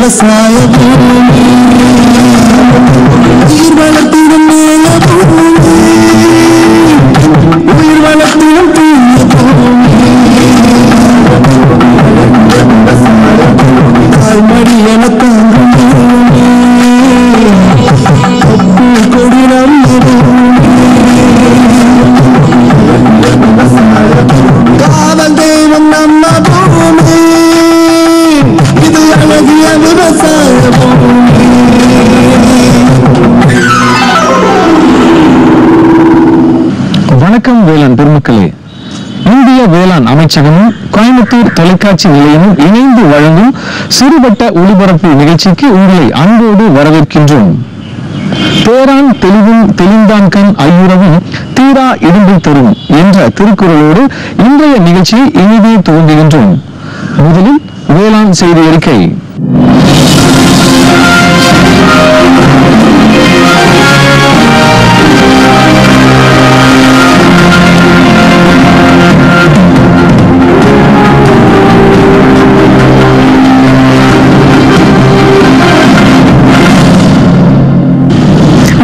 விவசாய பூமி உயிர் வளத்திலும் மேல பூமி உயிர் வளத்திலும் தூய பூமி தாய்மடி என தாங்கும் பூமி கொப்பு கொடி நம்ம காவல் தெய்வம் நம்ம பூமி இது அழகிய விவசாய பூமி. வணக்கம் வேளாண் பெருமக்களே. இந்திய வேளாண் அமைச்சகமும் கோயம்புத்தூர் தொலைக்காட்சி நிலையமும் இணைந்து வழங்கும் சிறுவட்ட ஒளிபரப்பு நிகழ்ச்சிக்கு உங்களை அன்போடு வரவேற்கின்றோம். தேரான் தெளிவும் தெளிந்தான் கண் ஐயுறவும் தீரா இடும்பை தரும் என்ற திருக்குறளோடு இன்றைய நிகழ்ச்சியை இனிதே துவங்குகின்றோம். முதலில் வேளாண் செய்தி அறிக்கை.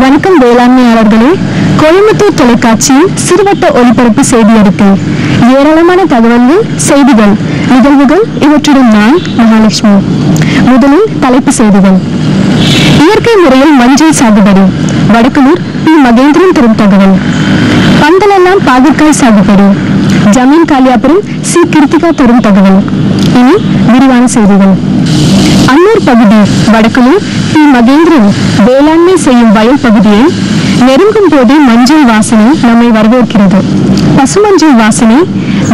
வணக்கம் வேளாண்மையாளர்களே. கோயம்புத்தூர் தொலைக்காட்சியில் சிறுவட்ட ஒளிபரப்பு செய்தி அறிக்கை. ஏராளமான தகவல்கள், செய்திகள், நிகழ்வுகள், இவற்றுடன் நான் மகாலட்சுமி. முதலில் தலைப்பு செய்திகள். இயற்கை முறையில் மஞ்சள் சாகுபடி, வடக்கலூர் பி. மகேந்திரன் தரும் தகவல். பந்தலெல்லாம் பாகற்காய் சாகுபடி, ஜமீன் காலியாபுரம் சி. கிருத்திகா தரும் தகவல். இனி விரிவான செய்திகள். அன்னூர் பகுதி வடக்கலூர் பி. மகேந்திரன் வேளாண்மை செய்யும் வயல் பகுதியை நெருங்கும் போதே மஞ்சள் வாசனை நம்மை வரவேற்கிறது. பசுமஞ்சள் வாசனை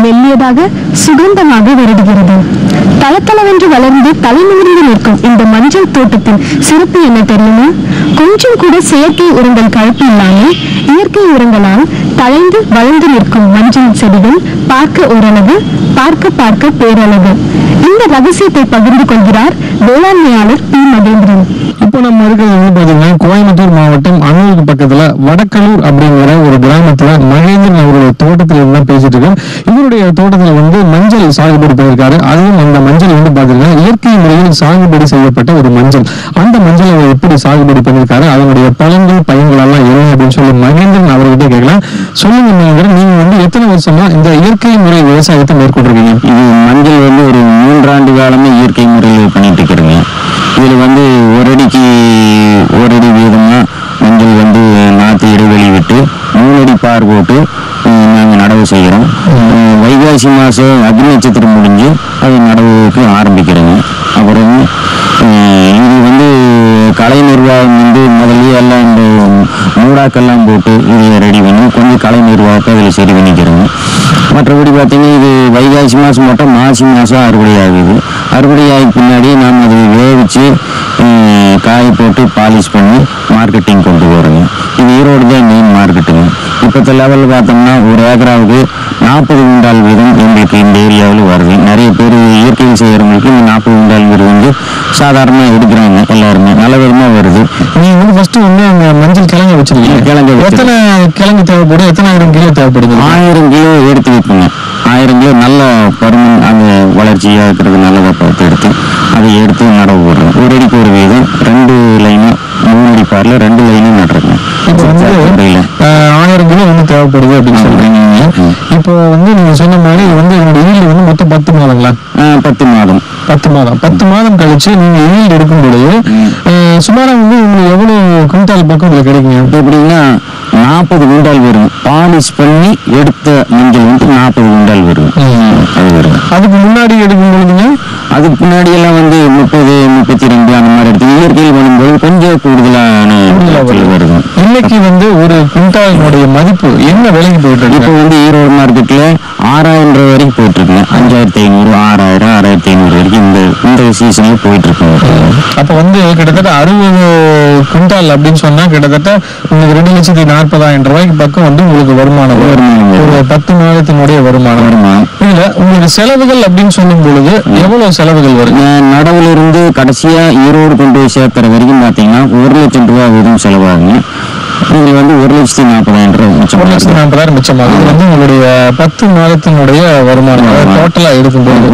மெல்லியதாக சுகந்தமாக வருடுகிறது. தளத்தளவென்று வளர்ந்து தலைநிமிர்ந்து நிற்கும் இந்த மஞ்சள் தோட்டத்தின் சிறப்பு என்ன தெரியுமா? கொஞ்சம் கூட செயற்கை உரங்கள் கலப்பு இல்லாமல் இயற்கை உரங்களால் தழைந்து வளர்ந்து நிற்கும் மஞ்சள் செடிகள் பார்க்க ஓரளவு, பார்க்க பார்க்க பேரளவு. இந்த ரகசியத்தை பகிர்ந்து கொள்கிறார் வேளாண்மையாளர் பி. மகேந்திரன். இப்போ நம்ம இருக்கிறது வந்து பாத்தீங்கன்னா கோயம்புத்தூர் மாவட்டம் அன்னூருக்கு பக்கத்துல வடக்கலூர் அப்படிங்கிற ஒரு கிராமத்துல மகேந்திரன் அவருடைய தோட்டத்துல இருந்தா பேசிட்டு இருக்கேன். இவருடைய தோட்டத்துல வந்து மஞ்சள் சாகுபடி பண்ணியிருக்காரு. அதுவும் அந்த மஞ்சள் வந்து பாத்தீங்கன்னா இயற்கை முறையில் சாகுபடி செய்யப்பட்ட ஒரு மஞ்சள். அந்த மஞ்சள் அவர் எப்படி சாகுபடி பண்ணியிருக்காரு, அதனுடைய பலன்கள் பயன்கள் எல்லாம் என்ன அப்படின்னு சொல்லி மகேந்திரன் அவர்கிட்ட கேட்கலாம். சொல்லுங்க மகேந்திரன், நீங்க வந்து எத்தனை வருஷமா இந்த இயற்கை முறை விவசாயத்தை மேற்கொண்டிருக்கீங்க? இது மஞ்சள் வந்து ஒரு 3 ஆண்டு காலமே இயற்கை முறையில் பண்ணிட்டு இருக்கிறேங்க. இதுல வந்து ஒரு அடி வீதமா மஞ்சள் வந்து நாற்று இடைவெளி விட்டு 3 அடி பார் போட்டு நாங்கள் நடவு செய்கிறோம். வைகாசி மாதம் அக்னி நட்சத்திரம் முடிஞ்சு அது நடவுக்கு ஆரம்பிக்கிறோங்க. அப்புறம் இது வந்து கலை நிர்வாகம் வந்து முதல்ல எல்லாம் இந்த மூடாக்கெல்லாம் போட்டு இதை ரெடி பண்ணி கொஞ்சம் கலை நிர்வாகத்தை அதில் சரி பண்ணிக்கிறோங்க. மற்றபடி பார்த்தீங்கன்னா இது வைகாசி மாதம் மட்டும் மாசி மாதம் அறுவடை ஆகுது. அறுவடை ஆகி பின்னாடி நாம் அதை வேவிச்சு காய போட்டு பாலிஷ் பண்ணி மார்க்கெட்டிங் கொண்டு போகிறோங்க. இது ஈரோடு தான் மெயின் மார்க்கெட்டுங்க. இப்போத்த லெவலில் பார்த்தோம்னா ஒரு ஏக்கராவுக்கு 40 குண்டால் வீதம் எங்களுக்கு இந்த ஏரியாவில் வருது. நிறைய பேர் இயற்கையில் செய்கிறவங்களுக்கு இந்த 40 குண்டால் வீதம் வந்து சாதாரணமாக எடுக்கிறாங்க. எல்லாருமே நல்ல விதமாக வருது. நீங்க வந்து ஃபர்ஸ்ட் வந்து அந்த மஞ்சள் கிழங்கு வச்சிருக்கீங்க. கிழங்கு எத்தனை கிழங்கு தேவைப்படும், எத்தனை 1000 கிலோ தேவைப்படுது? 1000 கிலோ எடுத்து வைப்போங்க. 1000 கிலோ நல்ல பருமன் அந்த வளர்ச்சியாக இருக்கிறது நல்லதாக பார்த்து எடுத்து அதை எடுத்து நடவு போடுறோம். ஒரு அடிக்கு ஒரு வீதம் 2 லைனும் 3 அடி பாரில் 2 லைனும் நடுறோங்க. இப்போ வந்து 1000 கிலோ வந்து தேவைப்படுது அப்படின்னு சொல்றீங்க. இப்போ வந்து நீங்க சொன்ன மாதிரி வந்து என்னோட ஈல்டு வந்து மொத்தம் 10 மாதங்களா? 10 மாதம். 10 மாதம் கழிச்சு நீங்க ஈல்டு எடுக்கும் பொழுது சுமாரா வந்து உங்களுக்கு எவ்வளவு குவிண்டால் பக்கம் உங்களுக்கு கிடைக்குங்க? எப்படின்னா 40 குண்டால் வரும். பாலிஷ் பண்ணி எடுத்த மஞ்சள் வந்து 40 குண்டால் வரும். அது வரும். அதுக்கு முன்னாடி எடுக்கும் பொழுதுங்க அதுக்கு முன்னாடி எல்லாம் வந்து 30, 32 அந்த மாதிரி எடுத்து இயற்கையில் பண்ணும்போது கொஞ்சம் கூடுதலான வருது. இன்னைக்கு வந்து ஒரு குவிண்டாலினுடைய மதிப்பு என்ன விலைக்கு போயிட்டு இருக்கு? இப்போ வந்து ஈரோடு மார்க்கெட்ல 6000 ரூபாய் வரைக்கும் போயிட்டு இருக்குங்க. 5500, 6000, 6500 வரைக்கும் இந்த சீசன்ல போயிட்டு இருக்கோம். அப்ப வந்து கிட்டத்தட்ட 60 குவிண்டால் அப்படின்னு சொன்னா கிட்டத்தட்ட உங்களுக்கு 2,40,000 ரூபாய்க்கு பக்கம் வந்து உங்களுக்கு வருமானம் ஒரு 10 மாதத்தினுடைய வருமானம். இல்ல உங்களுக்கு செலவுகள் அப்படின்னு சொல்லும் பொழுது எவ்வளவு செலவுகள் வரும்? நடவுல இருந்து கடைசியா ஈரோடு கொண்டு போய் சேர்க்கிற வரைக்கும் பாத்தீங்கன்னா 1,00,000 ரூபாய் வீதம் செலவாகுங்க. இதில் வந்து 1,40,000 மிச்சம். 1,40,000 மிச்சமாகும். இது வந்து உங்களுடைய 10 மாதத்தினுடைய வருமானம் டோட்டலா எடுக்கும்போது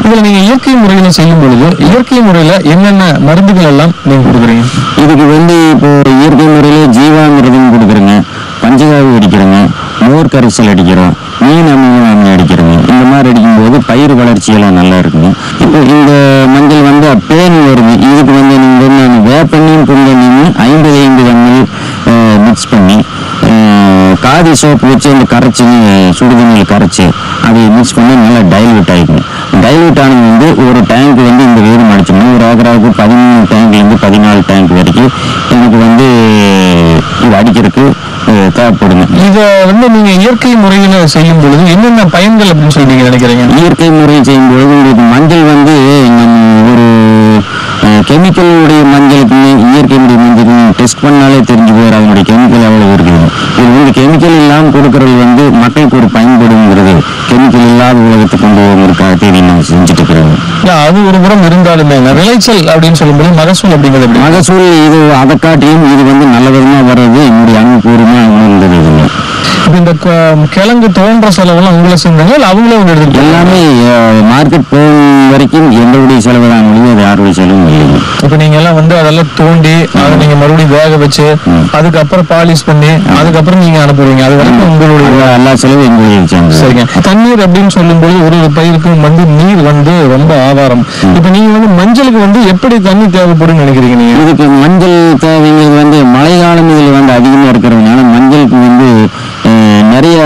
இதுல நீங்க இயற்கை முறையில செய்யும் பொழுது இயற்கை முறையில என்னென்ன மருந்துகள் எல்லாம் நீங்க கொடுக்குறீங்க? இதுக்கு வந்து இப்போ இயற்கை முறையில ஜீவாமிரதம் கொடுக்குறேங்க, பஞ்சகாவி அடிக்கிறேங்க, மோர் கரைசல் அடிக்கிறோம், மீன் அமிலம் அடிக்கிறோங்க. இந்த மாதிரி அடிக்கும்போது பயிர் வளர்ச்சியெல்லாம் நல்லா இருக்குங்க. இப்போ இந்த மஞ்சள் வந்து பேன் வருது, இதுக்கு வந்து நீங்கள் வந்து வேப்பெண்ணையும் புங்கெண்ணையும் 50 ml மிக்ஸ் பண்ணி காதி சோப்பு வச்சு அந்த கரைச்சி சுடுதண்ணியில் கரைச்சி அதை மிக்ஸ் பண்ணி நல்லா டைல்யூட் ஆகிக்கணும். டைல்யூட் ஆனது வந்து ஒரு டேங்க் வந்து இந்த வீதம் அடிச்சோம்னா ஒரு ஏக்கராவுக்கு 13 டேங்க்லேருந்து 14 டேங்க் வரைக்கும் எனக்கு வந்து இது அடிக்கிறதுக்கு தேவைப்படுங்க. இதை வந்து நீங்க இயற்கை முறையில செய்யும் பொழுது என்னென்ன பயன்கள் அப்படின்னு சொல்லி நீங்க நினைக்கிறீங்க? இயற்கை முறையில் செய்யும் பொழுது உங்களுக்கு மஞ்சள் வந்து நம்ம ஒரு கெமிக்கலுடைய மஞ்சளுக்கு இயற்கையுடைய மஞ்சளுக்கு டெஸ்ட் பண்ணாலே தெரிஞ்சு போயிடும் அதனுடைய கெமிக்கல் எவ்வளவு இருக்குது. இது வந்து கெமிக்கல் இல்லாமல் கொடுக்கறது வந்து மக்களுக்கு ஒரு பயன்படுங்கிறது கெமிக்கல் இல்லாத உலகத்தை கொண்டு போவதற்காக இதை நான் செஞ்சுட்டு இருக்கிறேன். அது ஒரு புறம் இருந்தாலுமே விளைச்சல் அப்படின்னு சொல்லும்போது மகசூல் அப்படிங்கிறது மகசூல் இது அதை காட்டியும் இது வந்து நல்ல விதமாக வர்றது என்னுடைய அனுபவமா உணர்ந்தது. இதுங்க இப்ப இந்த கிழங்கு தோன்ற செலவெல்லாம் உங்களை செஞ்சாங்க இல்லை அவங்களே ஒன்று எடுத்துட்டு? எல்லாமே மார்க்கெட் போகும் வரைக்கும் எங்களுடைய செலவு தான் முடியும், அது யாருடைய செலவும் இல்லைங்க. இப்ப நீங்க எல்லாம் வந்து அதெல்லாம் தோண்டி அதை நீங்க மறுபடியும் வேக வச்சு அதுக்கப்புறம் பாலிஷ் பண்ணி அதுக்கப்புறம் நீங்க அனுப்புவீங்க, அது வரைக்கும் உங்களுடைய எல்லா செலவும் எங்களுடைய சேர்ந்து. சரிங்க. தண்ணீர் அப்படின்னு சொல்லும்போது ஒரு பயிருக்கும் வந்து நீர் வந்து ரொம்ப ஆதாரம். இப்ப நீங்க வந்து மஞ்சளுக்கு வந்து எப்படி தண்ணி தேவைப்படும் நினைக்கிறீங்க நீங்க? இதுக்கு மஞ்சள் தேவைங்கிறது வந்து மழை காலம் இதில் வந்து அதிகமா இருக்கிறதுனால மஞ்சளுக்கு வந்து நிறைய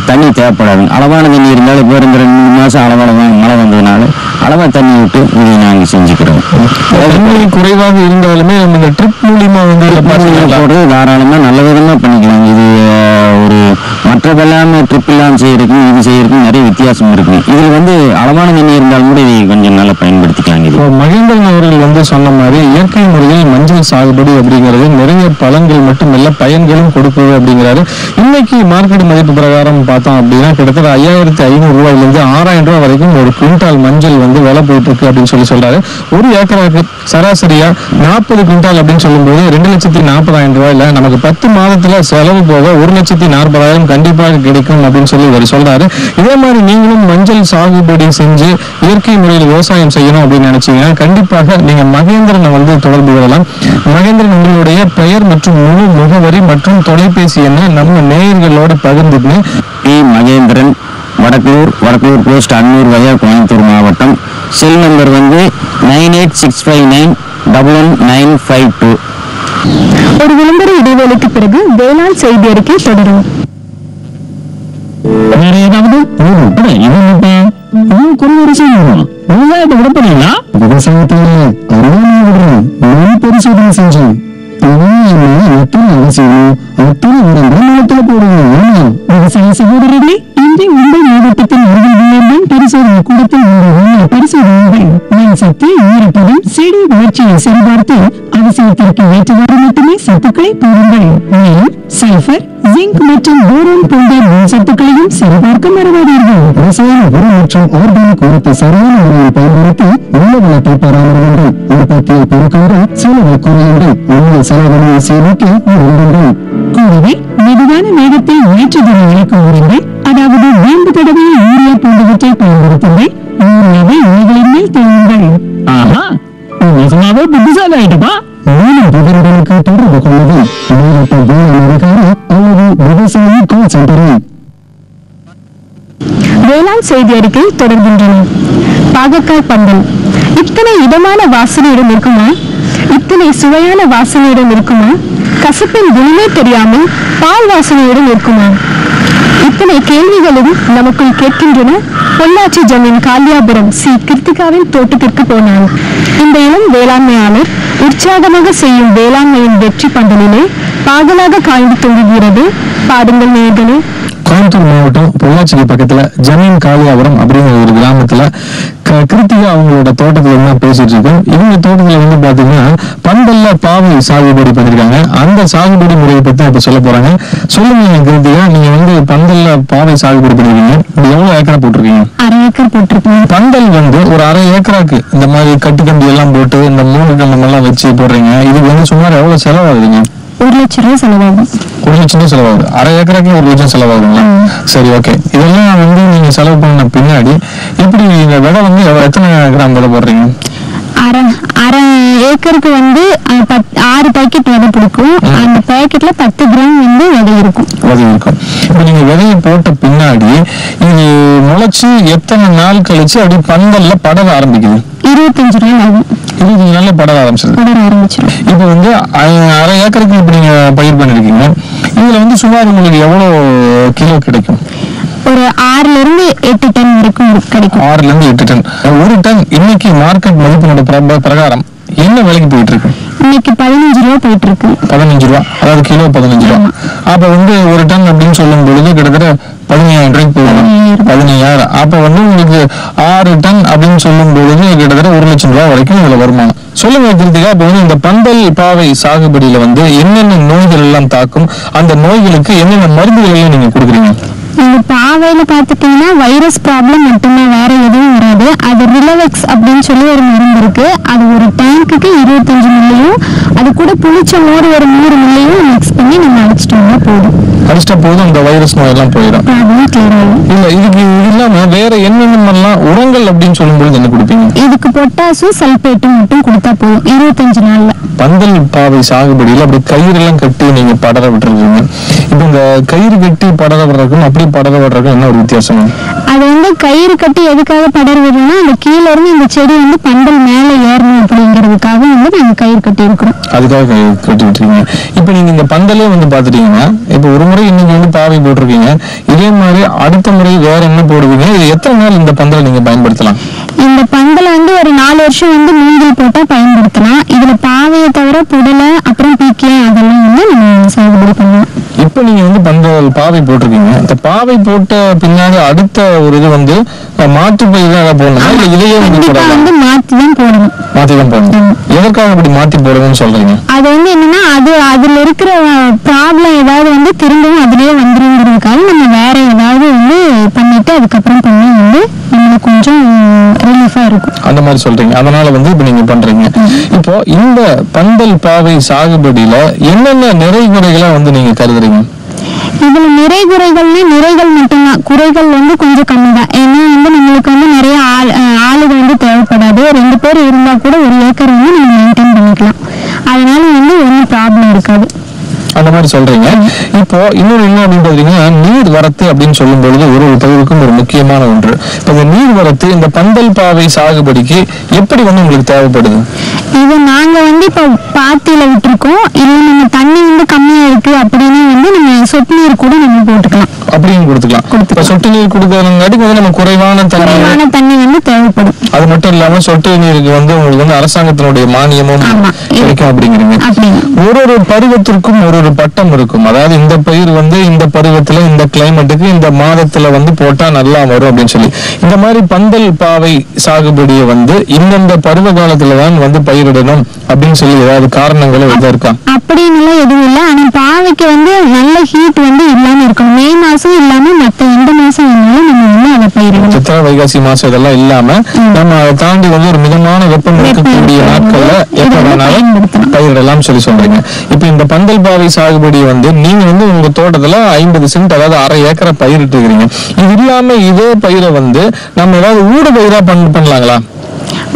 தண்ணி தேவைப்படாது. அளவான தண்ணி இருந்தாலும் இப்போ இந்த 2 மாசம் அளவான மழை வந்ததுனால அளவா தண்ணி விட்டு இதை நாங்கள் செஞ்சுக்கிறோம். தண்ணி குறைவாக இருந்தாலுமே நம்ம இந்த ட்ரிப் மூலியமா வந்து போடுறது தாராளமாக நல்ல விதமாக பண்ணிக்கலாம். இது ஒரு மற்ற வெள்ளாமை ட்ரிப் இல்லாமல் செய்யறதுக்கும் இது செய்யறதுக்கும் நிறைய வித்தியாசம் இருக்கு. இதில் வந்து அளவான தண்ணி இருந்தாலும் கூட இதை கொஞ்சம் நல்லா பயன்படுத்திக்கலாம். இது மகேந்திரன் அவர்கள் வந்து சொன்ன மாதிரி இயற்கை முறையில் மஞ்சள் சாகுபடி அப்படிங்கிறது நிறைய பலன்கள் மட்டுமல்ல பயன்களும் கொடுக்குது அப்படிங்கிறாரு. இன்னைக்கு மார்க்கெட் மதிப்பு பிரகாரம் பார்த்தோம் அப்படின்னா கிட்டத்தட்ட 5,500 ரூபாயிலிருந்து 6,000 ரூபாய் வரைக்கும் ஒரு குவிண்டால் மஞ்சள் வந்து விலை போயிட்டு இருக்கு அப்படின்னு சொல்றாரு. ஒரு ஏக்கராக்கு சராசரியா 40 குவிண்டால் அப்படின்னு சொல்லும்போது 2,40,000 ரூபாயில நமக்கு 10 மாதத்துல செலவு போக 1,40,000 கண்டிப்பாக கிடைக்கும் அப்படின்னு சொல்லி இவர் சொல்றாரு. இதே மாதிரி நீங்களும் மஞ்சள் சாகுபடி செஞ்சு இயற்கை முறையில் விவசாயம் செய்யணும் அப்படின்னு நினைச்சீங்கன்னா கண்டிப்பாக நீங்க மகேந்திரனை வந்து தொடர்பு கொள்ளலாம். மகேந்திரன் உங்களுடைய பெயர் மற்றும் முழு முகவரி மற்றும் தொலைபேசி எண்ணை நம்ம நேயர்களோடு பகிர்ந்துக்கணும். பி மகேந்திரன், வடக்கூர் போஸ்ட், அன்னூர் வயா, கோயம்புத்தூர் மாவட்டம். செல் நம்பர் வந்து 9865911952. ஒரு விளம்பர இடைவேளைக்கு பிறகு வேளாண் செய்தி அறிக்கை தொடரும். வேற ஏதாவது விவசாயத்தை விட போறீங்களா? விவசாயத்தில் பரிசோதனை செஞ்சு விவசாய சகோதரர்களே, இன்று உங்கள் மாவட்டத்தின் அருகில் பரிசோதனை கூடத்தில் பரிசோதனைகள் மண் சத்து ஈரப்பதம் செடி வளர்ச்சியை சரிபார்த்து அவசியத்திற்கு ஏற்றவாறு மட்டுமே சத்துக்களை போடுங்கள். மேலும் சல்பர், ஜிங்க் மற்றும் போரான் போன்ற மண் சத்துக்களையும் சரிபார்க்க மறவாதீர்கள். ரசாயன உரம் மற்றும் ஆர்கானிக் உரத்தை சரியான முறையில் பயன்படுத்தி உள்ள வளத்தை பராமரியுங்கள். உற்பத்தியை பெருக்குங்கள், செலவை குறையுங்கள், உங்கள் செலவினை சேமிக்க உதவுங்கள். கூடவே மெதுவான வேகத்தை ஏற்றுதலை இழக்கும் உரங்கள், அதாவது 2 தடவை யூரியா போன்றவற்றை பயன்படுத்துங்கள். யூரியாவை இலைகளின் மேல் தேயுங்கள். நிஜமாவே புத்திசாலி ஆயிட்டப்பா. மேலும் விவரங்களுக்கு தொடர்பு கொள்ளவும் மாவட்ட வேளாண் அதிகாரி அல்லது விவசாயி கால் சென்டரை. வேளாண் செய்தி அறிக்கை தொடர்கின்றன. பாகக்காய் பந்தல் இத்தனை இதமான வாசனையுடன் இருக்குமா? இத்தனை சுவையான வாசனையுடன் இருக்குமா? கசப்பின் குணமே தெரியாமல் பால் வாசனையுடன் இருக்குமா? இத்தனை கேள்விகளும் நமக்குள் கேட்கின்றன. பொள்ளாச்சி ஜமீன் காளியாபுரம் சி கிருத்திகாவின் தோட்டத்திற்கு போனார். இந்த இளம் வேளாண்மையாளர் உற்சாகமாக செய்யும் வேளாண்மையின் வெற்றி பந்தலிலே பாகலாக காய்ந்து தொங்குகிறது. பாடுங்கள் நேயர்களே. கோயம்புத்தூர் மாவட்டம் பொள்ளாச்சிக்கு பக்கத்துல ஜமீன் காளியாபுரம் அப்படிங்கிற ஒரு கிராமத்துல கிருத்திகா அவங்களோட தோட்டத்துல என்ன பேசிட்டு இருக்கோம். இவங்க தோட்டத்துல வந்து பாத்தீங்கன்னா பந்தல்ல பாவை சாகுபடி பண்ணிருக்காங்க. அந்த சாகுபடி முறையை பத்தி இப்ப சொல்ல போறாங்க. சொல்லுங்க கிருத்திகா, நீங்க வந்து பந்தல்ல பாவை சாகுபடி பண்ணிருக்கீங்க, எவ்வளவு ஏக்கரா போட்டிருக்கீங்க? 1/2 ஏக்கர் போட்டிருக்கீங்க. பந்தல் வந்து ஒரு 1/2 ஏக்கராக்கு இந்த மாதிரி கட்டு கம்பி எல்லாம் போட்டு இந்த மூணு கம்பம் எல்லாம் வச்சு போடுறீங்க. இதுக்கு வந்து சுமார் எவ்வளவு செலவாகுதுங்க? 1,00,000 செலவாகும். 1,00,000 செலவாகுது. அரை ஏக்கருக்கு 1,00,000 செலவாகுங்களா? சரி, ஓகே. இதெல்லாம் வந்து நீங்க செலவு பண்ண பின்னாடி எப்படி இந்த விதை வந்து எத்தனை கிராம் விதை போடுறீங்க? அரை ஏக்கருக்கு வந்து 6 பாக்கெட் விதை பிடிக்கும். அந்த பாக்கெட்ல 10 கிராம் வந்து விதை இருக்கும். இப்ப நீங்க விதையை போட்ட பின்னாடி இது முளைச்சு எத்தனை நாள் கழிச்சு அப்படி பந்தல்ல படர ஆரம்பிக்குது? 25 நாள் ஆகும். 25 நாள்ல படர ஆரம்பிச்சிடும். இப்ப வந்து அரை ஏக்கருக்கு இப்ப நீங்க பயிர் பண்ணிருக்கீங்க. இதுல வந்து சுமார் உங்களுக்கு எவ்வளவு கிலோ கிடைக்கும்? ஒரு 6 ல இருந்து 8 டன் வரைக்கும் கிடைக்கும். 6 ல இருந்து 8 டன். ஒரு டன் இன்னைக்கு மார்க்கெட் மதிப்பினோட பிரகாரம் என்ன விலைக்கு போயிட்டு இருக்கு? இன்னைக்கு 15 ரூபா போயிட்டு இருக்கு. 15 ரூபா, அதாவது கிலோ 15 ரூபா. அப்ப வந்து ஒரு டன் அப்படின்னு சொல்லும் பொழுது கிட்டத்தட்ட 15,000 ரூபாய்க்கு போகணும். 15,000. அப்ப வந்து உங்களுக்கு 6 டன் அப்படின்னு சொல்லும் பொழுது கிட்டத்தட்ட 1,00,000 ரூபாய் வரைக்கும் இதுல வருமானம். சொல்லுங்க கிருத்திகா, இப்ப வந்து இந்த பந்தல் பாவை சாகுபடியில வந்து என்னென்ன நோய்கள் எல்லாம் தாக்கும், அந்த நோய்களுக்கு என்னென்ன மருந்துகள் எல்லாம் நீங்க கொடுக்குறீங்க? இந்த பாவையில பாத்துட்டீங்கன்னா வைரஸ் ப்ராப்ளம் மட்டும்தான், வேற எதுவும் வராது. அது ரிலவெக்ஸ் அப்படின்னு சொல்லி ஒரு மருந்து இருக்கு. அது ஒரு டேங்க்குக்கு 25 மில்லியும் அது கூட புளிச்ச மோர் ஒரு 100 மில்லியும் மிக்ஸ் பண்ணி நம்ம அடிச்சிட்டா போதும். அந்த வைரஸ் நோய் எல்லாம் போயிடும். இல்ல, இதுக்கு இல்லாம வேற என்னென்னலாம் உரங்கள் அப்படின்னு சொல்லும்போது என்ன கொடுப்பீங்க? இதுக்கு பொட்டாசும் சல்பேட்டும் மட்டும் கொடுத்தா போதும் 25 நாள்ல. பந்தல் பாவை சாகுபடியில அப்படி கயிறு எல்லாம் கட்டி நீங்க படர விட்டுருக்கீங்க. இப்ப இந்த கயிறு கட்டி படர விடுறதுக்கும் அப்படி படர விடுறதுக்கும் என்ன ஒரு வித்தியாசம்? அது வந்து கயிறு கட்டி எதுக்காக படர விடுறோம்னா, அந்த கீழே இருந்து இந்த செடி வந்து பந்தல் மேல ஏறணும் அப்படிங்கிறதுக்காக வந்து நாங்க கயிறு கட்டி இருக்கிறோம். அதுக்காக கட்டி விட்டுருக்கீங்க. இப்ப நீங்க இந்த பந்தலே வந்து பாத்துட்டீங்கன்னா, இப்ப ஒரு முறை இன்னைக்கு வந்து பாவை போட்டிருக்கீங்க, இதே மாதிரி அடுத்த முறை வேற என்ன போடுவீங்க? இது எத்தனை நாள் இந்த பந்தலை நீங்க பயன்படுத்தலாம்? இந்த பந்தலை வந்து ஒரு 4 வருஷம் வந்து மூங்கில் போட்டா பயன்படுத்தலாம். இதுல பாவையை தவிர புடலை அப்புறம் பீக்கே அதெல்லாம் வந்து நம்ம சாகுபடி பண்ணலாம். இப்ப நீங்க வந்து பந்தல் பாவை போட்டிருக்கீங்க. இந்த பாவை போட்ட பின்னாடி அடுத்த ஒரு இது வந்து மாற்று பயிர் தான் போடணுமா, இல்ல இதையே வந்து மாத்திதான் போடணும்? எதற்காக அப்படி மாத்தி போடணும்னு சொல்றீங்க? அது வந்து என்னன்னா, அதுல இருக்கிற ப்ராப்ளம் ஏதாவது வந்து திரும்பவும் அதுலயே வந்துருங்கிறதுக்காக நம்ம வேற ஏதாவது வந்து பண்ணிட்டு அதுக்கப்புறம் பண்ணா வந்து நம்மளுக்கு கொஞ்சம் ரிலீஃபா இருக்கும். அந்த மாதிரி சொல்றீங்க. அதனால வந்து இப்ப நீங்க பண்றீங்க. இப்போ இந்த பந்தல் பாவை சாகுபடியில என்னென்ன நிறைகுறைகளை வந்து நீங்க கருதுறீங்க? இதுல நிறைகள் மட்டும்தான், குறைகள் வந்து கொஞ்சம் கம்மி தான். ஏன்னா வந்து நம்மளுக்கு வந்து நிறைய ஆளுகள் வந்து தேவைப்படாது. 2 பேர் இருந்தா கூட ஒரு ஏக்கர் வந்து நம்ம மெயின்டைன் பண்ணிக்கலாம். அதனால வந்து ஒன்றும் ப்ராப்ளம் இருக்காது. அந்த மாதிரி சொல்றீங்க. இப்போ இன்னொரு என்ன அப்படின்னு பாத்தீங்கன்னா, நீர் வரத்து அப்படின்னு சொல்லும் பொழுது ஒரு பயிர்க்கும் ஒரு முக்கியமான ஒன்று. இப்போ இந்த நீர் வரத்து இந்த பந்தல் பாவை சாகுபடிக்கு எப்படி வந்து உங்களுக்கு தேவைப்படுது? இது நாங்க வந்து இப்போ பாத்தியில விட்டுருக்கோம். இல்ல நம்ம தண்ணி வந்து கம்மியா இருக்கு அப்படின்னு வந்து நம்ம சொட்டு நீர் கூட நம்ம போட்டுக்கலாம். அப்படின்னு கொடுத்துக்கலாம். இப்ப சொட்டு நீர் கொடுக்கறதுங்காட்டி வந்து நம்ம குறைவான தண்ணி வந்து தேவைப்படும். அது மட்டும் இல்லாம சொட்டு நீருக்கு வந்து உங்களுக்கு வந்து அரசாங்கத்தினுடைய மானியமும் கிடைக்கும் அப்படிங்கிறீங்க. ஒரு பருவத்திற்கும் ஒரு பட்டம் இருக்கும். அதாவது இந்த பயிர் வந்து இந்த பருவத்துல இந்த கிளைமேட்டுக்கு இந்த மாதத்துல வந்து போட்டா நல்லா வரும் அப்படின்னு சொல்லி, இந்த மாதிரி பந்தல் பாவை சாகுபடியை வந்து இந்தந்த பருவ காலத்துலதான் வந்து பயிரிடணும் அப்படின்னு சொல்லி ஏதாவது காரணங்களும் எதாவது இருக்கா? அப்படின்னு எதுவும் இல்லை. ஆனா பாவைக்கு வந்து நல்ல ஹீட் வந்து இல்லாம இருக்கும். மே மாசம் இல்லாம மத்த எந்த மாசம் வேணாலும் நம்ம வந்து அதை பயிரிடணும். சித்திரை வைகாசி மாசம் இதெல்லாம் இல்லாம நம்ம அதை தாண்டி வந்து ஒரு மிதமான வெப்பம் இருக்கக்கூடிய நாட்கள்ல எப்ப வேணாலும் பயிரிடலாம் சொல்லி சொல்றீங்க. இப்ப இந்த பந்தல் பாவை சாகுபடி வந்து நீங்க வந்து உங்க தோட்டத்துல 50 சென்ட், அதாவது அரை ஏக்கரை பயிரிட்டு இருக்கிறீங்க. இது இல்லாம இதே பயிரை வந்து நம்ம ஏதாவது ஊடு பயிரா பண்ணலாங்களா?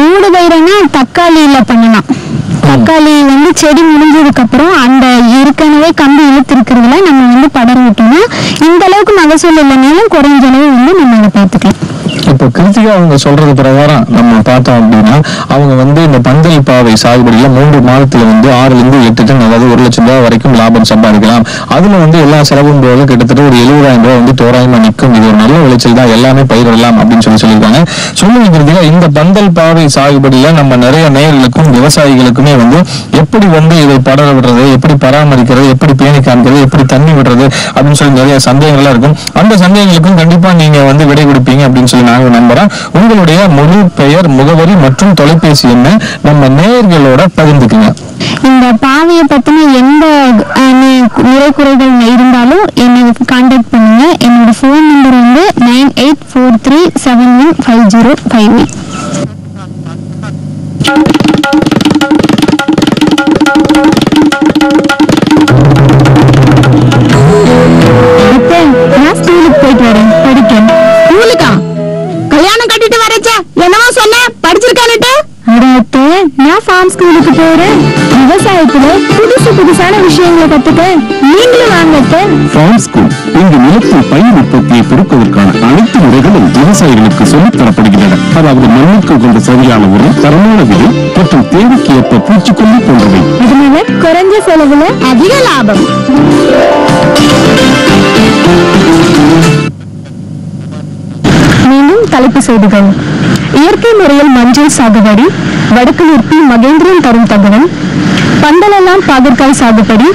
ஊடு பயிரனா தக்காளியில பண்ணலாம். தக்காளி வந்து செடி முடிஞ்சதுக்கு அப்புறம் அந்த ஏற்கனவே கம்பி இழுத்து இருக்கிறதுல நம்ம வந்து படர விட்டோம்னா இந்த அளவுக்கு மகசூல் இல்லைனாலும் குறைஞ்ச அளவு வந்து நம்ம அதை பார்த்துக்கலாம். இப்போ கிருத்திகா அவங்க சொல்றது பிரகாரம் நம்ம பார்த்தோம் அப்படின்னா, அவங்க வந்து இந்த பந்தல் பாவை சாகுபடியில 3 மாதத்துல வந்து 6 ல இருந்து 8 டன், அதாவது 1,00,000 ரூபாய் வரைக்கும் லாபம் சம்பாதிக்கலாம். அதுல வந்து எல்லா செலவும் போது கிட்டத்தட்ட ஒரு 70,000 ரூபாய் வந்து தோராயமா நிற்கும். இது ஒரு நல்ல விளைச்சல் தான், எல்லாமே பயிரிடலாம் அப்படின்னு சொல்லியிருக்காங்க. சொல்லுங்க கிருத்திகா, இந்த பந்தல் பாவை சாகுபடியில நம்ம நிறைய நேயர்களுக்கும் விவசாயிகளுக்குமே வந்து எப்படி வந்து இதை படர விடுறது, எப்படி பராமரிக்கிறது, எப்படி பேணி காண்கிறது, எப்படி தண்ணி விடுறது அப்படின்னு சொல்லி நிறைய சந்தேகங்கள்லாம் இருக்கும். அந்த சந்தேகங்களுக்கும் கண்டிப்பா நீங்க வந்து விடை கொடுப்பீங்க அப்படின்னு சொல்லி நாங்க நம்புறோம். உங்களுடைய முழு பெயர், முகவரி மற்றும் தொலைபேசி எண்ணை நம்ம நேயர்களோட பகிர்ந்துக்குங்க. இந்த பாவையை பத்தின எந்த நிறை குறைகள் இருந்தாலும் என்னை கான்டாக்ட் பண்ணுங்க. என்னோட போன் நம்பர் வந்து 9843715058. பெரியவரு, விவசாயத்துல புதுசான விஷயங்களை கத்துக்க நீங்களும் வாங்க. ஃபார்ம் ஸ்கூல் இங்கு நிலத்தில் பயிர் உற்பத்தியை பெருக்குவதற்கான அனைத்து முறைகளும் விவசாயிகளுக்கு சொல்லித் தரப்படுகின்றன. அதாவது மண்ணுக்கு கொண்ட சரியான உரம், தரமான விதை மற்றும் தேவைக்கு ஏற்ப பூச்சிக்கொல்லி போன்றவை. இதனால குறைஞ்ச செலவுல அதிக லாபம். மீண்டும் தலைப்பு செய்திகள். இயற்கை முறையில் மஞ்சள் சாகுபடி வடக்குலூர் பி. மகேந்திரன் தரும் தகவல். பந்தலெல்லாம் பாகற்காய் சாகுபடி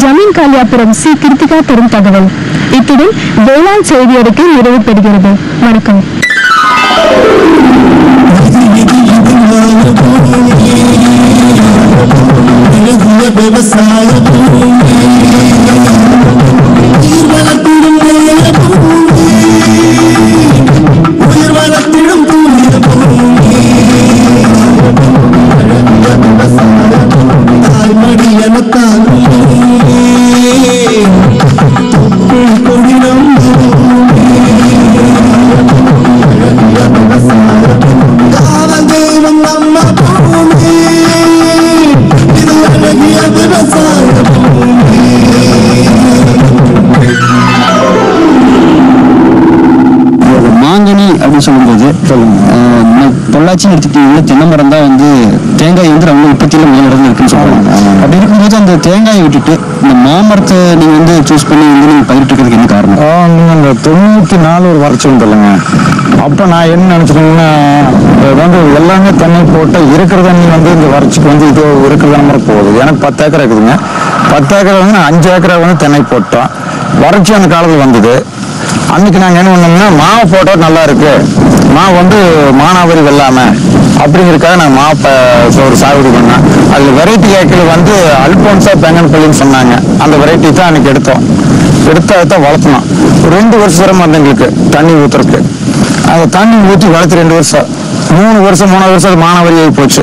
ஜமீன் காலியாபுரம் சி. கிருத்திகா தரும் தகவல். இத்துடன் வேளாண் செய்தி அறிக்கை நிறைவு பெறுகிறது. வணக்கம். பொள்ளாச்சி எடுத்துக்கிட்டீங்கன்னா தென்னை மரம் தான் வந்து தேங்காய் வந்து ரொம்ப உற்பத்தியில முதல் இடத்துல இருக்குன்னு சொல்றாங்க. அப்படி இருக்கும்போது அந்த தேங்காயை விட்டுட்டு இந்த மாமரத்தை நீங்க வந்து சூஸ் பண்ணி வந்து நீங்க பயிரிட்டுக்கிறதுக்கு என்ன காரணம்? நீங்க அந்த 94 ஒரு வறட்சி வந்துல்லைங்க, அப்ப நான் என்ன நினைச்சிட்டேங்கன்னா வந்து எல்லாமே தண்ணி போட்டு இருக்கிற தண்ணி வந்து இந்த வறட்சிக்கு வந்து இது இருக்கிற மாதிரி போகுது. எனக்கு 10 ஏக்கர் இருக்குதுங்க. 10 ஏக்கரை வந்து 5 ஏக்கரை வந்து தென்னை போட்டோம். வறட்சி அந்த காலத்தில் வந்தது. அன்னைக்கு நாங்கள் என்ன பண்ணோம்னா மாவு போட்டால் நல்லா இருக்கு, மாவு வந்து மானாவரி வெள்ளாம அப்படிங்கிறதுக்காக நான் மாவு ஒரு சாகுபடி பண்ணேன். அதில் வெரைட்டி ஏக்கில் வந்து அல்போன்சா பெங்கன்பள்ளின்னு சொன்னாங்க. அந்த வெரைட்டி தான் அன்னைக்கு எடுத்து அதை வளர்த்தணும். 2 வருஷம் சிரமம் வந்து எங்களுக்கு தண்ணி ஊற்றுறதுக்கு. அந்த தண்ணி ஊற்றி வளர்த்து 2 வருஷம் 3 வருஷம் 3வது வருஷம் அது மானாவரி ஆகி போச்சு.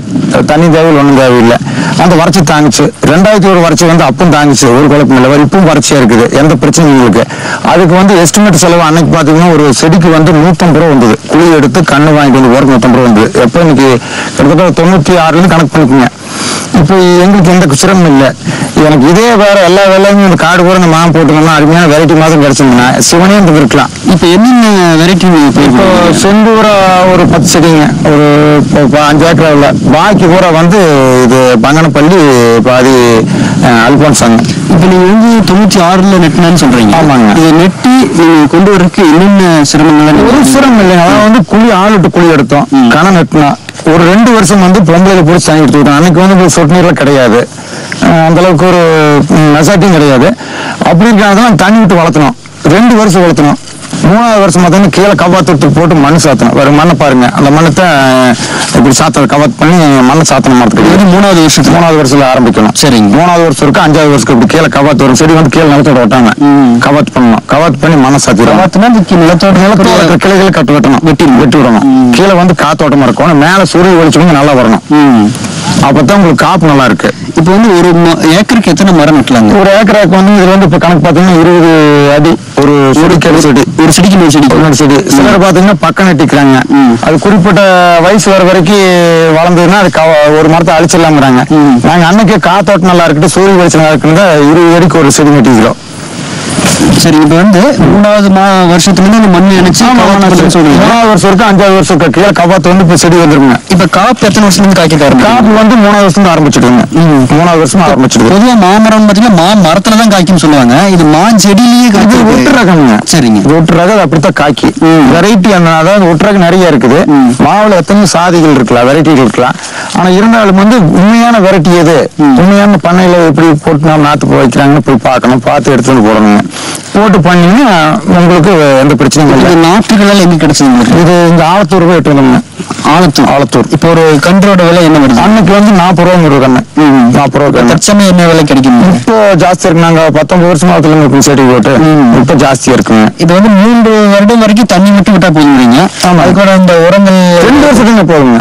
தண்ணி தேவையில் ஒன்றும் தேவையில்லை. அந்த வறட்சி தாங்குச்சு. 2001 வறட்சி வந்து அப்பவும் தாங்குச்சு, ஒரு குழப்பம் இல்லை. இப்பவும் வறட்சியா இருக்குது, எந்த பிரச்சனையும் உங்களுக்கு. அதுக்கு வந்து எஸ்டிமேட் செலவு அன்னைக்கு பார்த்தீங்கன்னா ஒரு செடிக்கு வந்து 150 ரூபா வந்தது. குழி எடுத்து கண்ணு வாங்கிட்டு வந்து போறது 150 ரூபா வந்தது. எப்போ இன்னைக்கு கிட்டத்தட்ட 96 கணக்கு பண்ணிக்குங்க. இப்போ எங்களுக்கு எந்த சிரமம் இல்லை. எனக்கு இதே வேற எல்லா வேலையும் இந்த காடு கூட இந்த மாம் போட்டுக்கணும்னா அருமையான வெரைட்டி மாதிரி கிடைச்சிருந்தா சிவனே இருக்கலாம். இப்போ என்னென்ன வெரைட்டி? இப்போ செந்தூரா ஒரு 10 செடிங்க, ஒரு 5 ஏக்கர் உள்ள. பாக்கி பூரா வந்து இது பங்கனப்பள்ளி, பாதி அல்போன்சாங்க. இப்போ நீங்க வந்து 96 நெட்டினான்னு சொல்றீங்க. ஆமாங்க. இதை நெட்டி நீங்க கொண்டு வரதுக்கு என்னென்ன சிரமங்கள்? ஒரு சிரமம் இல்லைங்க. அதாவது வந்து குழி ஆள் விட்டு குழி எடுத்தோம், கண நெட்டினா ஒரு 2 வருஷம் வந்து பொம்பளையில போட்டு தண்ணி எடுத்து விட்டோம். அன்னைக்கு வந்து சொட்டு நீர்லாம் கிடையாது, அந்த அளவுக்கு ஒரு மெசாட்டியும் கிடையாது. அப்படி இருக்காதான் தண்ணி விட்டு வளர்த்தணும். 2 வருஷம் வளர்த்தணும். 3வது வருஷம் பார்த்தீங்கன்னா கீழே கவாத்து போட்டு மண் சாத்தணும். வேற மண்ணை பாருங்க, அந்த மண்ணத்தை இப்படி சாத்த கவாத் பண்ணி மண்ணை சாத்தணும். மரத்துக்கு 3வது வருஷத்துல ஆரம்பிக்கணும். சரிங்க. 3வது வருஷம் இருக்கு, 5வது வருஷம் இப்படி கீழே கவாத்து வரும். செடி வந்து கீழே நிலத்தோட ஒட்டாங்க கவாத் பண்ணணும். கவாத் பண்ணி மண்ணை சாத்திடும். நிலத்தோட கிளைகளை கட்டு வெட்டணும், வெட்டி விடணும். கீழே வந்து காத்தோட்டமா இருக்கும், மேல சூரிய வெளிச்சம் நல்லா வரணும். அப்பதான் உங்களுக்கு காப்பு நல்லா இருக்கு. இப்போ வந்து ஒரு ஏக்கருக்கு எத்தனை மரம் நட்டலாங்க? ஒரு ஏக்கருக்கு வந்து இதுல வந்து இப்ப கணக்கு பாத்தீங்கன்னா 20 அடி ஒரு செடிக்கு செடி, ஒரு செடிக்கு 100 செடி. சிலர் பாத்தீங்கன்னா பக்கம் நட்டிக்கிறாங்க. அது குறிப்பிட்ட வயசு வர வரைக்கும் வளர்ந்ததுன்னா அது ஒரு மரத்தை அழிச்சிடலாம்ங்கிறாங்க. நாங்க அன்னைக்கு காத்தோட்டம் நல்லா இருக்கட்டும், சூரிய வெளிச்சம் நல்லா இருக்குன்னு 20 அடிக்கு ஒரு செடி நட்டிக்கிறோம். சரி, இப்ப வந்து 3வது வருஷத்துல இருந்து மண் நினைச்சு 3வது வருஷம் இருக்கு, 5வது வருஷம் இருக்கு. கீழே கவாத்து வந்து இப்ப செடி வந்துருங்க. இப்ப காப்பு எத்தனை வருஷத்துல இருந்து காய்க்க? காப்பு வந்து 3வது வருஷம் ஆரம்பிச்சிடுங்க. 3வது வருஷம் ஆரம்பிச்சிடுது. பொதுவா மாமரம் பாத்தீங்கன்னா மரத்துலதான் காய்க்கும் சொல்லுவாங்க. இது செடியிலேயே ஒட்டு ரகம்ங்க. சரிங்க. ஒட்டு ரகம் அப்படித்தான் காய்க்கி. வெரைட்டி அதாவது ஒட்டு ரகம் நிறைய இருக்குது. மாவுல எத்தனையோ சாதிகள் இருக்கலாம், வெரைட்டிகள் இருக்கலாம். ஆனா இருந்தாலும் வந்து உண்மையான வெரைட்டி எது, உண்மையான பண்ணையில எப்படி போட்டு நம்ம நாத்து வைக்கிறாங்கன்னு போய் பார்க்கணும். பார்த்து எடுத்து வந்து போடணுங்க. போட்டு பண்ணீங்கன்னா உங்களுக்கு எந்த பிரச்சனையும் இல்லை. நாற்றுகள் எங்க கிடைச்சது? இது இந்த ஆலத்தூர் போய் எட்டு வந்தோம்ங்க. ஆலத்தூர். இப்போ ஒரு கன்றோட விலை என்ன வருது? அன்னைக்கு வந்து 40 ரூபா ஒரு கண்ணு. 40 ரூபா. தற்சமயம் என்ன விலை கிடைக்கும்? இப்போ ஜாஸ்தி இருக்கு. நாங்க 19 வருஷமா செடி போட்டு இப்போ ஜாஸ்தியா இருக்குங்க. இது வந்து 3 வருடம் வரைக்கும் தண்ணி மட்டும் விட்டா போதுங்கிறீங்க. அதுக்கூட இந்த உரங்கள் 2 வருஷத்துக்கு போதுங்க.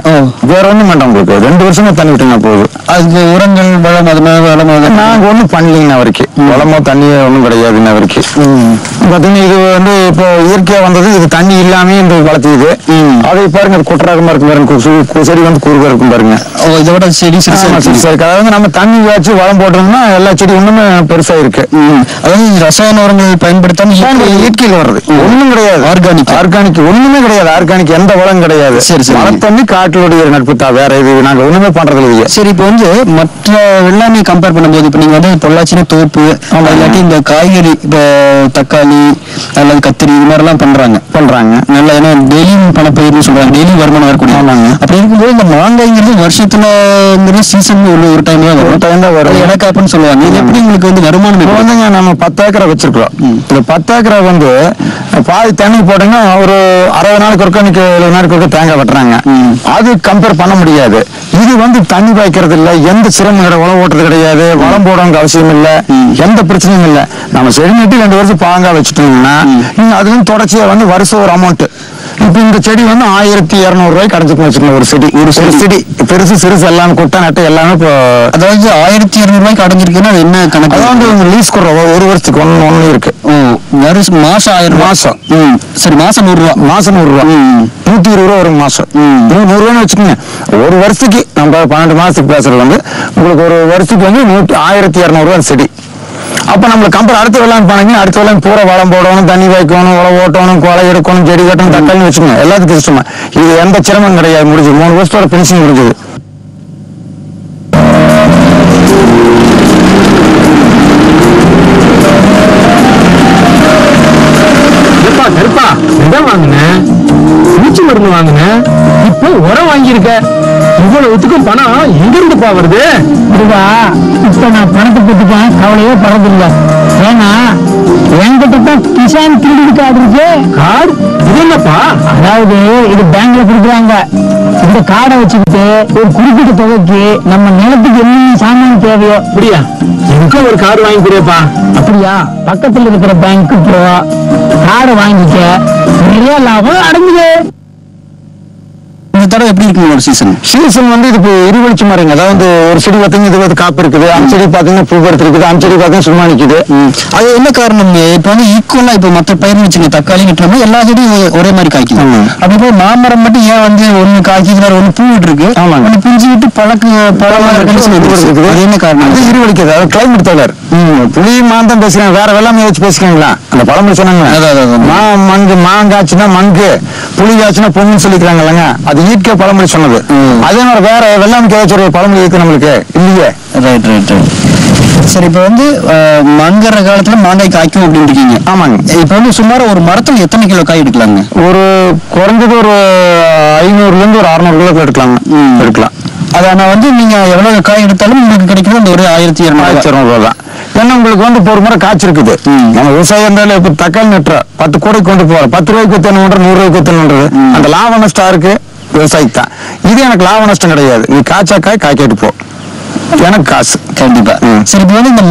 வேற ஒண்ணும் வேண்டாம் உங்களுக்கு. 2 வருஷமா தண்ணி விட்டுங்க போகுது. அதுக்கு உரங்கள் வளம் அது மாதிரி வளமோ நாங்க ஒண்ணும் பண்ணலீங்க வரைக்கும். வளமோ தண்ணியோ ஒண்ணும் கிடையாது இன்ன வரைக்கும். பாத்தீங்கன்னா இது வந்து இப்போ இயற்கையா வந்தது. இது தண்ணி இல்லாமே இந்த வளர்த்துது. அதை பாருங்க குற்றரகமா இருக்கும் பாருங்க. செடி வந்து குறுக இருக்கும் பாருங்க. இதோட செடி அதாவது நம்ம தண்ணி வச்சு வளம் போட்டோம்னா எல்லா செடி ஒண்ணுமே பெருசா இருக்கு. அதாவது ரசாயன உரங்கள் பயன்படுத்தாம இயற்கையில் வர்றது ஒண்ணும் கிடையாது. ஆர்கானிக் ஒண்ணுமே கிடையாது. ஆர்கானிக் எந்த வளம் கிடையாது. வளம் தண்ணி காட்டுடைய நட்பு தான். வேற இது நாங்க ஒண்ணுமே பண்றது இல்லையா. சரி, இப்போ வந்து மற்ற எல்லாமே கம்பேர் பண்ணும்போது இப்ப நீங்க வந்து பொள்ளாச்சினா தோப்பு இல்லாட்டி இந்த காய்கறி இப்ப தக்காளி அல்லது கத்திரி இது மாதிரி எல்லாம் பண்றாங்க நல்லா. ஏன்னா டெய்லி பணப்பயிர்னு சொல்றாங்க, டெய்லி வருமானம் வரக்கூடிய. அப்படி இருக்கும்போது இந்த மாங்காய்ங்கிறது வருஷத்துல சீசன் ஒரு டைம் தான் வரும். எனக்கு அப்படின்னு சொல்லுவாங்க. இது எப்படி உங்களுக்கு வந்து வருமானம் வந்துங்க? நம்ம 10 ஏக்கரை வச்சிருக்கோம். இந்த 10 ஏக்கரை வந்து பாதி தண்ணி போட்டீங்கன்னா ஒரு 60 நாளுக்கு ஒருக்கா 70 நாளுக்கு ஒருக்கா தேங்காய் வெட்டுறாங்க. அது கம்பேர் பண்ண முடியாது. இது வந்து தண்ணி பாய்க்கிறது இல்ல, எந்த சிரமம் கிடையாது, உழவு ஓட்டுறது கிடையாது, வளம் போடணுங்க அவசியம் இல்ல, எந்த பிரச்சனையும் இல்ல. நம்ம செடி நட்டு 2 வருஷம் பாங்காய் வச்சுட்டோம்னா நீங்க அது வந்து தொடர்ச்சியா வந்து வருஷம் ஒரு அமௌண்ட். இப்ப இந்த செடி வந்து 1200 ரூபாய்க்கு கிடைச்சிக்கணும் வச்சுக்கணும். ஒரு செடி பெருசு சிறுசு எல்லாமே கொட்டை நட்டு எல்லாமே இப்போ அதாவது 1200 ரூபாய்க்கு அடைஞ்சிருக்குன்னா அது என்ன கணக்கு? அதாவது லீஸ் கொடுறோம் ஒரு வருஷத்துக்கு ஒண்ணு இருக்கு. மாசம் 1000 மாசம். சரி, மாசம் 100 ரூபா. மாசம் 100 ரூபா. 120 ரூபா வரும் மாசம். 100 ரூபான்னு வச்சுக்கோங்க. ஒரு வருஷத்துக்கு நம்ம 12 மாசத்துக்கு பேசுறது வந்து உங்களுக்கு ஒரு வருஷத்துக்கு வந்து 1200 ரூபா செடி. அப்ப நம்மளுக்கு கம்பெனி அடுத்த வெள்ளாமை பண்ணீங்கன்னா அடுத்த வெள்ளாமை பூரா வளம் போடணும், தண்ணி வைக்கணும், உழவு ஓட்டணும், கொலை எடுக்கணும், செடி கட்டணும், தக்காளி வச்சுக்கணும். எல்லாத்துக்கும் இஷ்டமா. இது எந்த சிரமம் கிடையாது. முடிஞ்சது 3 வருஷத்தோட பினிஷிங் முடிஞ்சது. வாங்கினேன், பூச்சி மருந்து வாங்கினேன், இப்போ உரம் வாங்கியிருக்க. இவ்வளவுத்துக்கும் பணம் எங்க இருந்துப்பா வருது? இப்ப நான் பணத்தை பத்திதான் கவலையே படுறதில்லை. ஏன்னா என்கிட்ட தான் கிசான் கிரெடிட் கார்டு இருக்கு. கார்டு? இது என்னப்பா? அதாவது இது பேங்க்ல கொடுக்குறாங்க. இந்த கார்டை வச்சுக்கிட்டு ஒரு குறிப்பிட்ட தொகைக்கு நம்ம நிலத்துக்கு என்ன சாமான் தேவையோ. அப்படியா? எனக்கு ஒரு கார்டு வாங்கி கொடுப்பா. அப்படியா? பக்கத்துல இருக்கிற பேங்க்கு போ, கார்டை வாங்கிக்க, நிறைய லாபம் அடைஞ்சுது. இந்த தடவை எப்படி இருக்கு ஒரு சீசன் வந்து இது இருவழிச்சு மாதிரிங்க. அதாவது ஒரு செடி பார்த்தீங்கன்னா இது வந்து காப்பு இருக்குது, அந்த செடி பார்த்தீங்கன்னா பூ பருத்து இருக்குது, அந்த செடி பார்த்தீங்கன்னா சும்மா நிக்குது. அது என்ன காரணம்? இப்ப வந்து ஈக்குவலா இப்ப மற்ற பயிர் வச்சுங்க, தக்காளி நட்டுறோம், எல்லா செடியும் ஒரே மாதிரி காய்க்கும். அப்படி போய் மாமரம் மட்டும் ஏன் வந்து ஒண்ணு காய்க்குது, ஒண்ணு பூ விட்டு இருக்கு, ஒண்ணு பிஞ்சு விட்டு பழமா இருக்குது. அது என்ன காரணம்? அது இருவழிக்குது. அதாவது கிளைமேட் தோழர் புளி மாந்தம் பேசுறாங்க, வேற வெள்ளாமை வச்சு பேசிக்கீங்களா? அந்த பழமொழி சொன்னாங்க, மாங்காய்ச்சுன்னா மங்கு, புளி காய்ச்சுன்னா பொங்குன்னு சொல்லிக்கிறாங்க இல்லைங்க. அது இயற்கை பழமொழி சொன்னது. அதே மாதிரி வேற வெள்ளாமைக்கு ஏதாச்சும் ஒரு பழமொழி இருக்கு நம்மளுக்கு இல்லையே. ரைட். சரி, இப்ப வந்து மங்கிற காலத்துல மாங்காய் காய்க்கும் அப்படின்னு இருக்கீங்க. ஆமாங்க. இப்ப வந்து சுமார் ஒரு மரத்துல எத்தனை கிலோ காய் எடுக்கலாங்க? ஒரு குறைஞ்சது ஒரு 500ல இருந்து ஒரு 600 கிலோ எடுக்கலாம். அது ஆனா வந்து நீங்க எவ்வளவு காய் எடுத்தாலும் உங்களுக்கு கிடைக்கிறது அந்த ஒரு 1200 ரூபா தான். ஏன்னா உங்களுக்கு வந்து ஒரு முறை காய்ச்சி இருக்குது. நம்ம விவசாயம் இருந்தாலும் இப்ப தக்காளி நட்டுற 10 கோடைக்கு கொண்டு போற 10 ரூபாய்க்கு வித்தணுன்ற 100 ரூபாய்க்கு வித்தணுன்றது அந்த லாப நஷ்டம் இருக்கு விவசாயிக்கு தான். இது எனக்கு லாப நஷ்டம் கிடையாது. நீ காய்ச்சா காய்க்கிட்டு போ, எனக்கு காசு கண்டிப்பா. சரி, இப்ப வந்து இந்த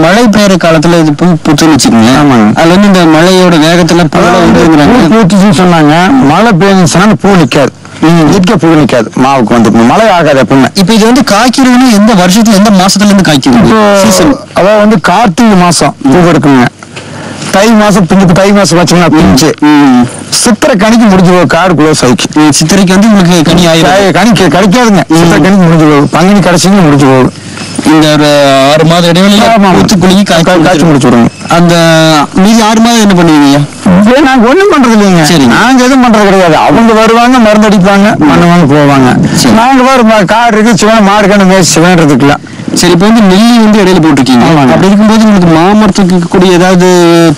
மழை பெய்யற காலத்துல இது பூத்துன்னு வச்சுக்கோங்க. அதுல வந்து இந்த மழையோட வேகத்துல பூத்துச்சுன்னு சொன்னாங்க. மழை பெய்ஞ்சுன்னா பூ நிக்காது, இயற்கை பூ நிக்காது. மாவுக்கு வந்து மழை ஆகாது எப்பவுமே. இப்ப இது வந்து காய்க்கிறதுன்னு எந்த வருஷத்துல எந்த மாசத்துல இருந்து காய்க்கிறது? அதாவது வந்து கார்த்திகை மாசம் பூ எடுக்குங்க. தை மாசம் தை மாசம் வச்சோம்னா பிஞ்சு சித்திரை கணிக்கு முடிஞ்சு போகும். காடு குளோஸ் ஆயிக்கு. சித்திரைக்கு வந்து உங்களுக்கு கனி கிடைக்காதுங்க. சித்திரை கணிக்கு முடிஞ்சு போகும். பங்குனி கடைசிக்கு முடிஞ்சு போகும். இந்த ஒரு 6 மாத இடைவெளியில காய்ச்சி முடிச்சு விடுங்க. அந்த மீதி 6 மாதம் என்ன பண்ணுவீங்க? நாங்க ஒண்ணும் பண்றது இல்லைங்க. சரி, நாங்க எதுவும் பண்றது கிடையாது. அவங்க வருவாங்க, மருந்து அடிப்பாங்க, பண்ணுவாங்க, போவாங்க. நாங்க வர காடு இருக்கு, சிவன் மாடு கண்டு மேய்ச்சி சிவன்றதுக்குலாம். சரி, இப்ப வந்து நெல்லி வந்து இடையில போட்டிருக்கீங்க. அப்படி இருக்கும்போது உங்களுக்கு மாமரத்துக்கு இருக்கக்கூடிய ஏதாவது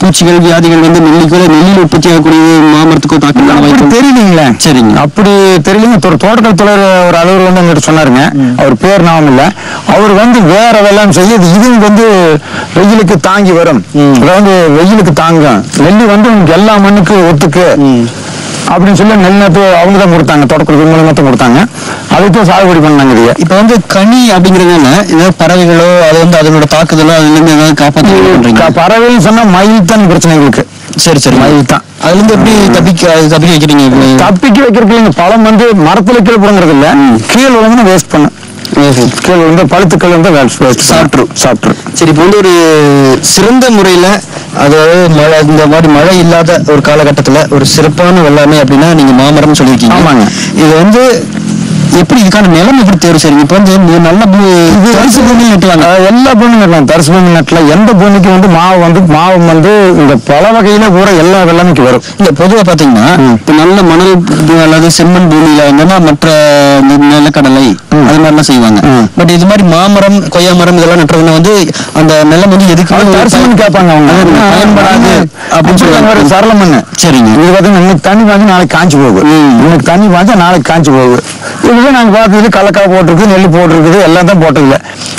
பூச்சிகள் வியாதிகள் வந்து நெல்லியில் உற்பத்தி ஆகக்கூடிய மாமரத்துக்கோ தாக்கம் தெரியலீங்களா? சரிங்க, அப்படி தெரியலீங்க. தோட்டக்கல் தொழில் ஒரு அலுவலர் வந்து எங்கிட்ட சொன்னாருங்க. அவர் பேர் நாம இல்ல. அவர் வந்து வேற வெள்ளாமை செய்ய இது வந்து வெயிலுக்கு தாங்கி வரும். அதாவது வெயிலுக்கு தாங்கும். நெல்லி வந்து எல்லா மண்ணுக்கு ஒத்துக்கு அப்படின்னு சொல்லி நெல் நாற்று அவங்க தான் கொடுத்தாங்க, தோட்டக்குழு மூலமா தான் கொடுத்தாங்க. அதுக்கு சாகுபடி பண்ணாங்க. இதைய இப்ப வந்து கனி அப்படிங்கறதுனால ஏதாவது பறவைகளோ அது வந்து அதனோட தாக்குதலோ அதுல இருந்து ஏதாவது காப்பாற்ற பறவை சொன்னா மயில் தான் பிரச்சனை இருக்கு. சரி சரி, மயில் தான். அதுல இருந்து எப்படி தப்பிக்க வைக்கிறீங்க? தப்பிக்க வைக்கிறதுக்கு பழம் வந்து மரத்துல கீழே போடுங்கிறது இல்ல, கீழே விழுந்து வேஸ்ட் பண்ண, கீழே விழுந்து பழுத்துக்கள் வந்து சாப்பிட்ரு. சரி, இப்போ வந்து ஒரு சிறந்த முறையில அதாவது மழை இந்த மாதிரி மழை இல்லாத ஒரு காலகட்டத்துல ஒரு சிறப்பான வெள்ளாமை அப்படின்னா நீங்க மாமரம் சொல்லியிருக்கீங்க. ஆமாங்க. இது வந்து எப்படி இதுக்கான நிலம் எப்படி தேர்வு செய்யுங்க? இப்ப வந்து நல்ல தரிசு பூமி நட்டுவாங்க, எல்லா பூமியும் நட்டலாம். தரிசு பூமி நட்டலாம். எந்த பூமிக்கு வந்து மாவு வந்து இந்த பல வகையில கூட எல்லா வெள்ளாமைக்கு வரும். இல்ல பொதுவா பாத்தீங்கன்னா இப்ப நல்ல மணல் அல்லது செம்மண் பூமியில வந்து மற்ற நிலக்கடலை அது மாதிரிலாம் செய்வாங்க. பட் இது மாதிரி மாமரம் கொய்யா மரம் இதெல்லாம் நட்டுறதுன்னா வந்து அந்த நிலம் வந்து எதுக்கு தரிசு கேட்பாங்க, அவங்க பயன்படாது அப்படின்னு சொல்லுவாங்க. சரள மண்ணு. சரிங்க. இது பாத்தீங்கன்னா இன்னைக்கு தண்ணி வாங்கி நாளைக்கு காஞ்சி போகுது, இன்னைக்கு தண்ணி வாங்கி நாளைக்கு காஞ்சி போகுது. இதுதான் நாங்க பார்த்தது. கடலக்காய் போட்டிருக்கு, நெல் போட்டிருக்குது, எல்லாம் தான் போட்டதில்ல.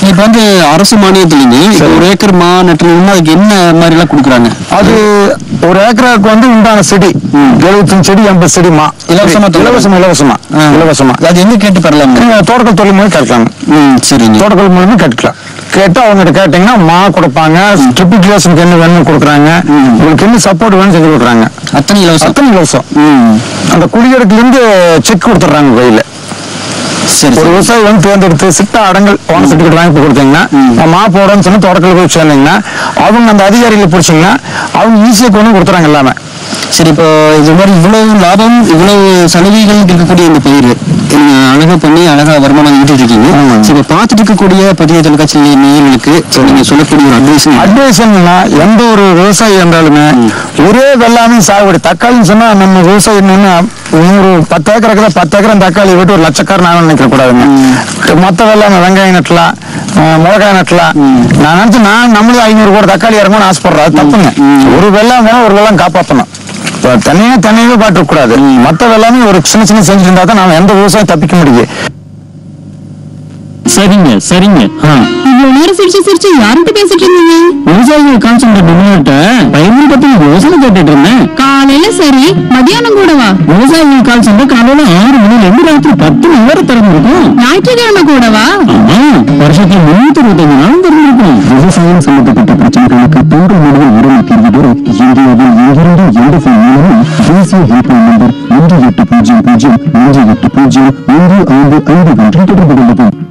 இப்ப வந்து அரசு மானியத்திலிருந்து ஒரு ஏக்கர் மா நட்டுறதுன்னா அதுக்கு என்ன மாதிரி எல்லாம் கொடுக்குறாங்க? அது ஒரு ஏக்கருக்கு வந்து உண்டான செடி 75 செடி 80 செடி மா இலவசமா அது எங்க கேட்டு பெறலாம்? தோட்டக்கல் தொழில் மூலம் கேட்கலாம். சரிங்க, தோட்டக்கல் மூலமா கேட்டுக்கலாம். கேட்டு அவங்ககிட்ட கேட்டீங்கன்னா மா கொடுப்பாங்க, ட்ரிபிகேஷனுக்கு என்ன வேணும்னு கொடுக்குறாங்க, உங்களுக்கு என்ன சப்போர்ட் வேணும் செஞ்சு கொடுக்குறாங்க. அத்தனை இலவசம். அந்த குடியிருப்புல இருந்து செக் கொடுத்துட்றாங்க கையில. சரி, ஒரு விவசாயி வந்து தேர்ந்தெடுத்து சிட்ட அடங்கல் ஓன சர்டிபிகேட் வாங்கி கொடுத்தீங்கன்னா மா போடணும்னு சொன்னா தோட்டக்கல் போய் சேர்ந்தீங்கன்னா அவங்க அந்த அதிகாரிகளை பிடிச்சிங்கன்னா அவங்க ஈஸியா கொண்டு கொடுத்துறாங்க எல்லாமே. சரி, இப்போ இது மாதிரி இவ்வளவு லாபம் இவ்வளவு சலுகைகள் இருக்கக்கூடிய இந்த பயிர் நீங்க அழகா பண்ணி அழகா வருமானம் ஈட்டிட்டு இருக்கீங்க. சரி, இப்போ பார்த்துட்டு இருக்கக்கூடிய பதிய தொலைக்காட்சி நேயர்களுக்கு நீங்க சொல்லக்கூடிய ஒரு அட்வைஸ்னா எந்த ஒரு விவசாயி என்றாலுமே ஒரே வெள்ளாமை சாகுபடி. தக்காளின்னு சொன்னா நம்ம விவசாயி என்னன்னா 10 ஏக்கர் 10 ஏக்கர் தக்காளி விட்டு ஒரு லட்சக்காரன் நான் நினைக்க கூடாதுங்க. மொத்த வெள்ளாமை வெங்காயம் நட்டலாம், மிளகாய் நட்டலாம். நான் நினைச்சு நம்மளும் 500 கோடி தக்காளி இறங்கணும்னு ஆசைப்படுறேன். அது தப்புங்க. ஒரு வெள்ளாம் வேணா ஒரு வெள்ளாம் காப்பாற்றணும். தனியாவே பாட்டு கூடாது. மற்ற வெள்ளாமே ஒரு சின்ன செஞ்சுட்டு இருந்தா தான் நாம எந்த விவசாயம் தப்பிக்க முடியும். சரிங்க. இவ்வளவு நேரம் சிரிச்சு யார்கிட்ட பேசிட்டு இருந்தீங்க? விவசாயிகள் கான்சென்ட்ரேட் பண்ணிட்ட பயிர்கள் பத்தி யோசனை கேட்டுட்டு இருந்தேன். காலையில சரி, மதியானம் கூடவா? விவசாயிகள் கான்சென்ட்ரேட் காலையில 6 மணில இருந்து ராத்திரி 10 மணி வரை திறந்திருக்கும். ஞாயிற்றுக்கிழமை கூடவா? ஆமா, வருஷத்துல 365 நாள் திறந்திருக்கும். விவசாயம் சம்பந்தப்பட்ட பிரச்சனைகளுக்கு தங்கள் மனதில் உரிமை தீர்வு பெற இந்தியாவில் எங்கிருந்து எந்த போன் மூலமும் தேசிய ஹெல்ப்லைன் நம்பர் 1800 1800 1555 தொடர்பு கொள்ளவும்.